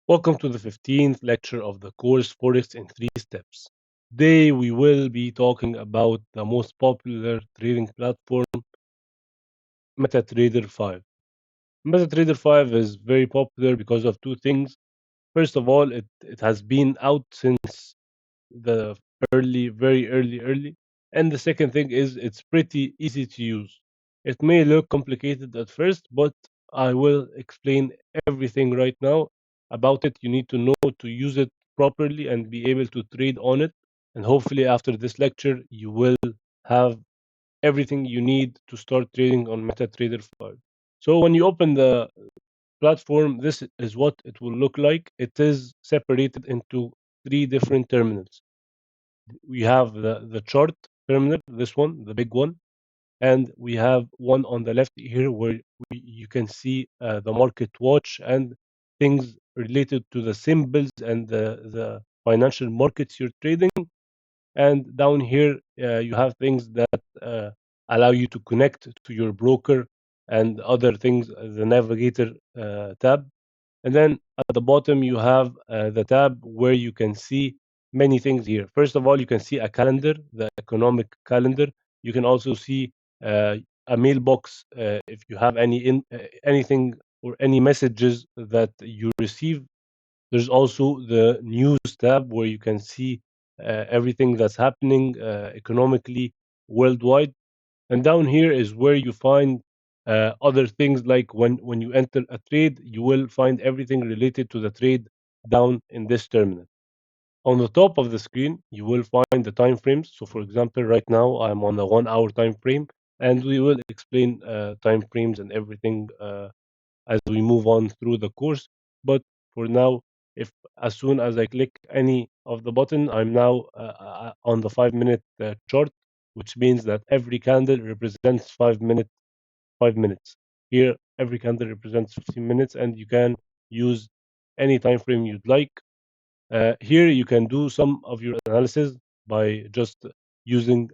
Welcome to the 15th lecture of the course Forex in 3 Steps. Today we will be talking about the most popular trading platform, MetaTrader 5. MetaTrader 5 is very popular because of two things. First of all, it has been out since the very early. And the second thing is it's pretty easy to use. It may look complicated at first, but I will explain everything right now about it. You need to know to use it properly and be able to trade on it. And hopefully, after this lecture, you will have everything you need to start trading on MetaTrader 5. So, when you open the platform, this is what it will look like. It is separated into three different terminals. We have the chart terminal, this one, the big one, and we have one on the left here where you can see the market watch and things related to the symbols and the financial markets you're trading. And down here, you have things that allow you to connect to your broker and other things, the navigator tab. And then at the bottom, you have the tab where you can see many things here. First of all, you can see a calendar, the economic calendar. You can also see a mailbox if you have anything or any messages that you receive. There's also the news tab where you can see everything that's happening economically worldwide. And down here is where you find other things like when you enter a trade, you will find everything related to the trade down in this terminal. On the top of the screen, you will find the time frames. So, for example, right now I'm on a 1 hour time frame, and we will explain time frames and everything as we move on through the course. But for now, if as soon as I click any of the button, I'm now on the 5 minute chart, which means that every candle represents 5 minutes. Here, every candle represents 15 minutes, and you can use any time frame you'd like. Here, you can do some of your analysis by just using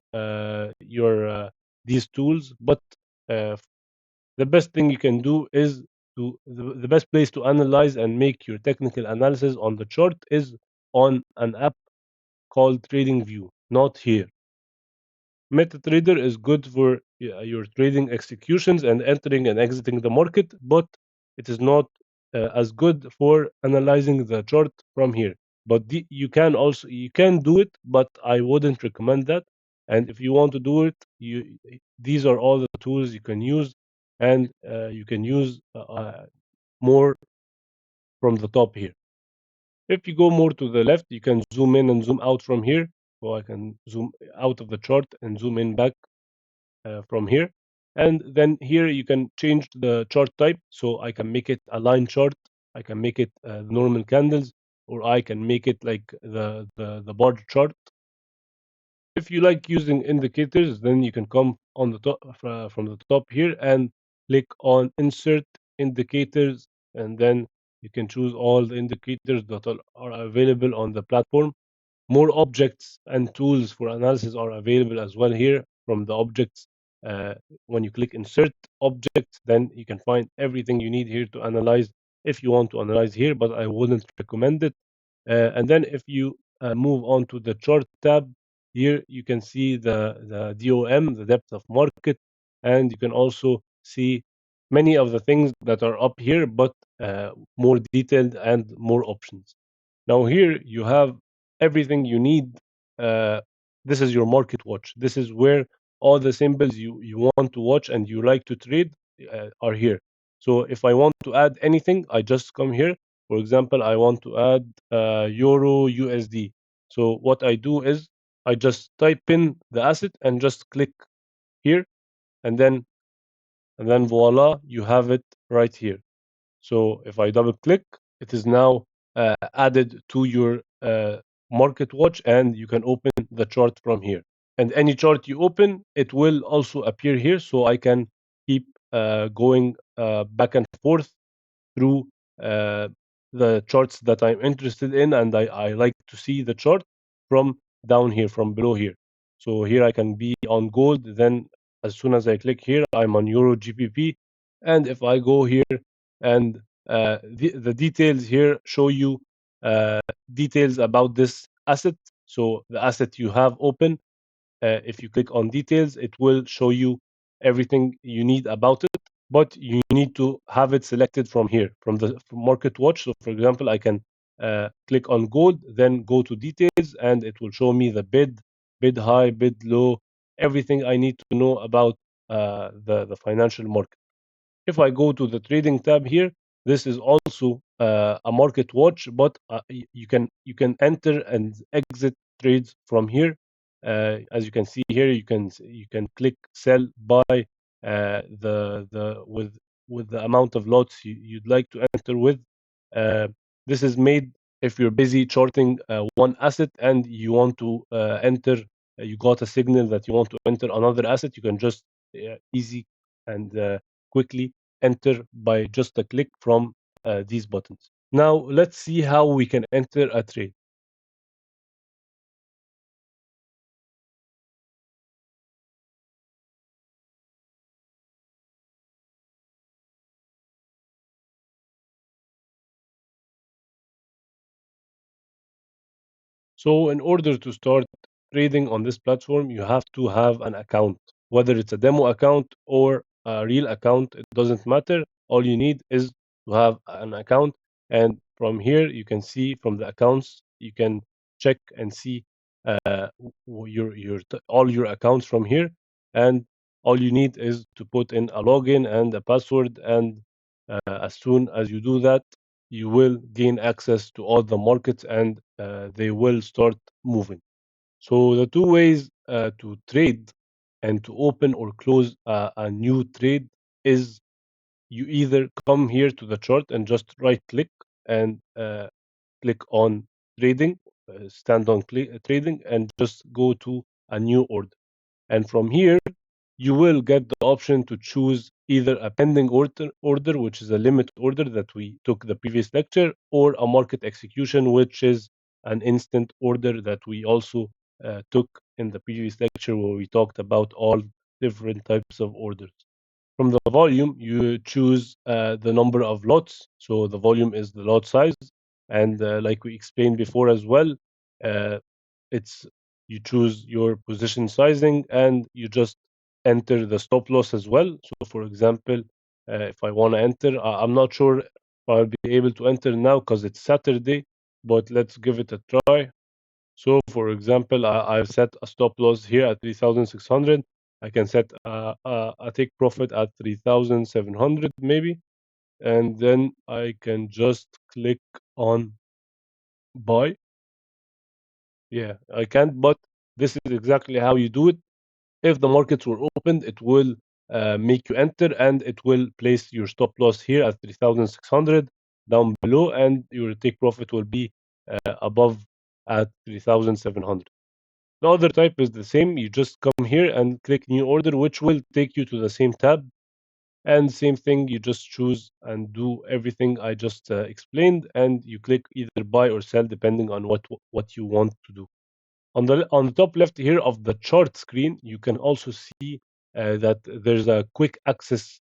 your these tools, but uh, the best thing you can do is the best place to analyze and make your technical analysis on the chart is on an app called TradingView, not here. MetaTrader is good for your trading executions and entering and exiting the market, but it is not as good for analyzing the chart from here. But you can do it, but I wouldn't recommend that. And if you want to do it, these are all the tools you can use, and you can use more from the top here. If you go more to the left, you can zoom in and zoom out from here. So I can zoom out of the chart and zoom in back from here. And then here you can change the chart type. So I can make it a line chart. I can make it normal candles, or I can make it like the bar chart. If you like using indicators, then you can come on the top from the top here and click on insert indicators, and then you can choose all the indicators that are available on the platform. More objects and tools for analysis are available as well here from the objects. Uh, when you click insert objects, then you can find everything you need here to analyze if you want to analyze here, but I wouldn't recommend it. And then if you move on to the chart tab, here you can see the DOM, the depth of market, and you can also see many of the things that are up here, but more detailed and more options. Now here you have everything you need. Uh, this is your market watch. This is where all the symbols you want to watch and you like to trade are here. So if I want to add anything, I just come here. For example, I want to add Euro USD. So what I do is I just type in the asset and just click here, and then voila, you have it right here. So if I double click, it is now added to your market watch, and you can open the chart from here. And any chart you open, it will also appear here. So I can keep going back and forth through uh, the charts that I'm interested in, and I like to see the chart from down here, from below here. So here I can be on gold. Then as soon as I click here, I'm on Euro GBP. And if I go here and The details here show you uh, details about this asset. So the asset you have open, if you click on details, it will show you everything you need about it. But you need to have it selected from here, from Market Watch. So, for example, I can click on gold, then go to details, and it will show me the bid high, bid low, everything I need to know about the financial market. If I go to the trading tab here, this is also a market watch, but you can enter and exit trades from here. As you can see here, you can click sell, buy the with the amount of lots you'd like to enter with. Uh, this is made if you're busy charting one asset and you want to enter. You got a signal that you want to enter another asset. You can just easy and quickly enter by just a click from these buttons. Now let's see how we can enter a trade. So in order to start trading on this platform, you have to have an account, whether it's a demo account or a real account, it doesn't matter. All you need is to have an account. And from here, you can see from the accounts, you can check and see all your accounts from here. And all you need is to put in a login and a password. And as soon as you do that, you will gain access to all the markets and they will start moving. So the two ways to trade and to open or close a new trade is you either come here to the chart and just right click and click on trading, stand on trading, and just go to a new order. And from here, you will get the option to choose either a pending order, which is a limit order that we took the previous lecture, or a market execution, which is an instant order that we also took in the previous lecture, where we talked about all different types of orders. From the volume, you choose the number of lots. So the volume is the lot size, and like we explained before as well, uh, it's you choose your position sizing and you just enter the stop loss as well. So, for example, if I want to enter, I'm not sure if I'll be able to enter now because it's Saturday, but let's give it a try. So, for example, I've set a stop loss here at 3,600. I can set a take profit at 3,700 maybe, and then I can just click on buy. Yeah, I can't, but this is exactly how you do it. If the markets were opened, it will make you enter and it will place your stop loss here at 3,600 down below, and your take profit will be above at 3,700. The other type is the same. You just come here and click new order, which will take you to the same tab. And same thing, you just choose and do everything I just explained, and you click either buy or sell depending on what you want to do. On the top left here of the chart screen, you can also see that there's a quick access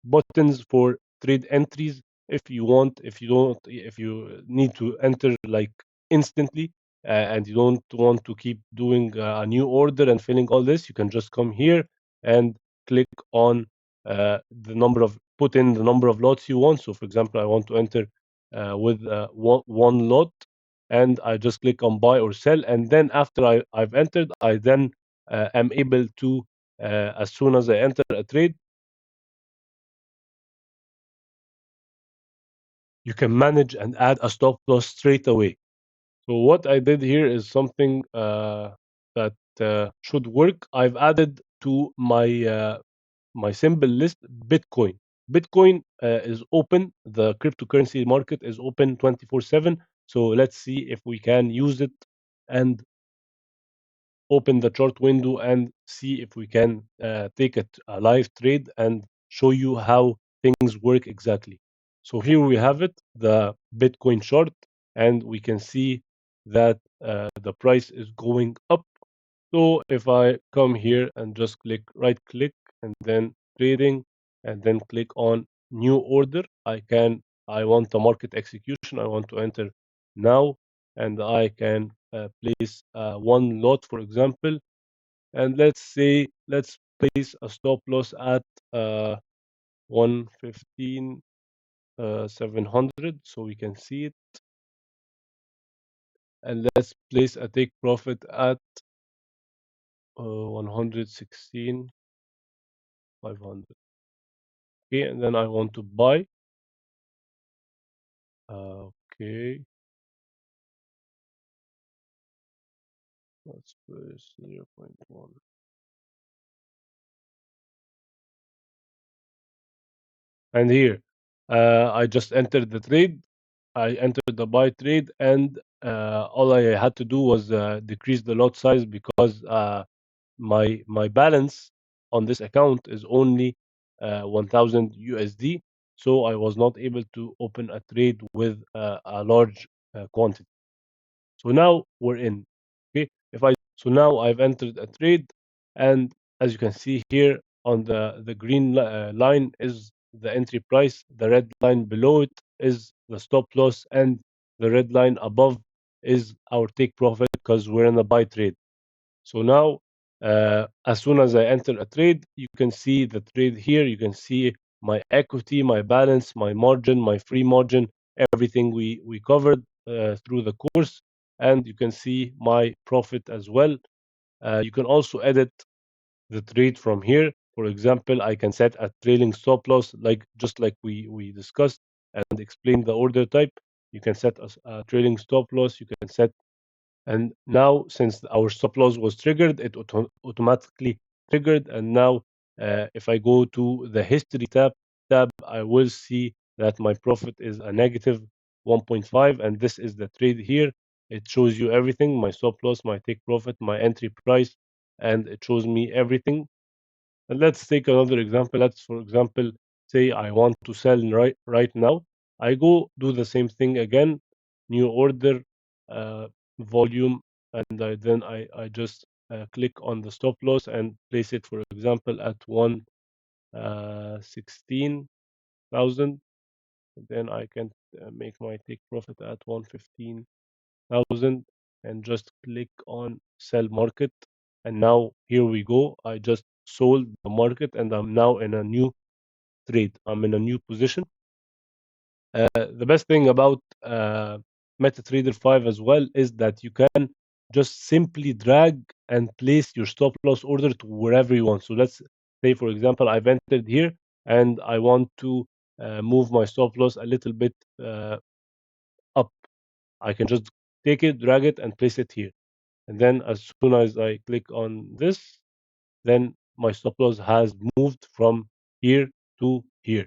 buttons for trade entries. If you want, if you need to enter like instantly, and you don't want to keep doing a new order and filling all this, you can just come here and click on put in the number of lots you want. So, for example, I want to enter with one lot, and I just click on buy or sell. And then after I've entered, I then am able to, as soon as I enter a trade, you can manage and add a stop loss straight away. So what I did here is something that should work. I've added to my symbol list Bitcoin. Bitcoin is open. The cryptocurrency market is open 24/7. So let's see if we can use it and open the chart window and see if we can take a live trade and show you how things work exactly. So here we have it, the Bitcoin chart, and we can see that the price is going up. So if I come here and just right click and then trading and then click on new order. I want the market execution. I want to enter now, and I can place one lot, for example. And let's place a stop loss at 115 700 so we can see it, and let's place a take profit at 116 500. Okay, and then I want to buy. Okay, let's place 0.1. And here, I just entered the trade. I entered the buy trade, and all I had to do was decrease the lot size because my balance on this account is only 1000 USD. So I was not able to open a trade with a large quantity. So now we're in. Okay, if I so now I've entered a trade, and as you can see here on the green line is the entry price, the red line below it is the stop loss, and the red line above is our take profit because we're in a buy trade. So now, as soon as I enter a trade, you can see the trade here. You can see my equity, my balance, my margin, my free margin, everything we covered through the course, and you can see my profit as well. You can also edit the trade from here. For example, I can set a trailing stop loss, like just like we discussed and explained the order type. You can set a trailing stop loss. You can set, and now since our stop loss was triggered, it automatically triggered. And now if I go to the history tab, I will see that my profit is a negative 1.5, and this is the trade here. It shows you everything: my stop loss, my take profit, my entry price, and it shows me everything. And let's take another example. Let's, for example, say I want to sell right now. I go do the same thing again, new order, uh, volume, and I just click on the stop loss and place it, for example, at 116,000. Then I can make my take profit at 115,000 and just click on sell market. And now here we go. I just sold the market, and I'm now in a new trade. I'm in a new position. The best thing about MetaTrader 5 as well is that you can just simply drag and place your stop loss order to wherever you want. So let's say, for example, I've entered here and I want to move my stop loss a little bit up. I can just take it, drag it, and place it here. And then as soon as I click on this, then my stop loss has moved from here to here.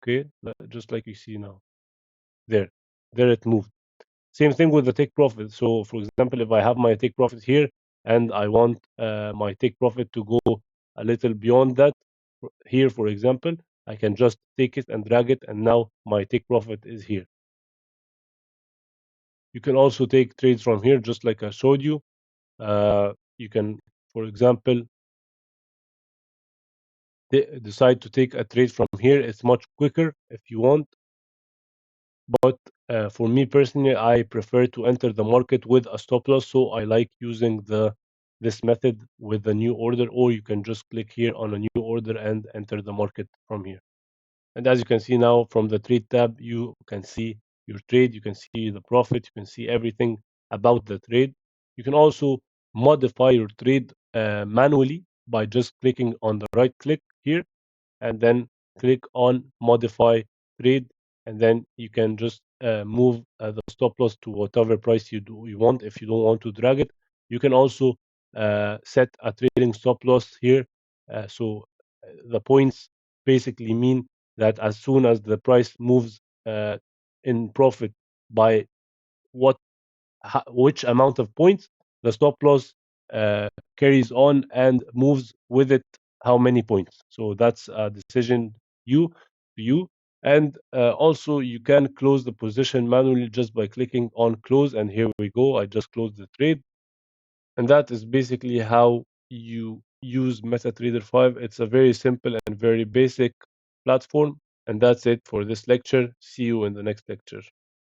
Okay, just like you see now. There, there it moved. Same thing with the take profit. So, for example, if I have my take profit here and I want my take profit to go a little beyond that, here, for example, I can just take it and drag it, and now my take profit is here. You can also take trades from here, just like I showed you. You can, for example, decide to take a trade from here. It's much quicker if you want, but for me personally, I prefer to enter the market with a stop loss, so I like using this method with the new order, or you can just click here on a new order and enter the market from here. And as you can see now from the trade tab, you can see your trade, you can see the profit, you can see everything about the trade. You can also modify your trade manually by just clicking on the right click here and then click on modify trade, and then you can just move the stop loss to whatever price you want. If you don't want to drag it, you can also set a trailing stop loss here. The points basically mean that as soon as the price moves in profit by what which amount of points, the stop loss uh, carries on and moves with it how many points. So that's a decision you you. And also you can close the position manually just by clicking on close, and here we go. I just closed the trade, and that is basically how you use MetaTrader 5. It's a very simple and very basic platform. And that's it for this lecture. See you in the next lecture.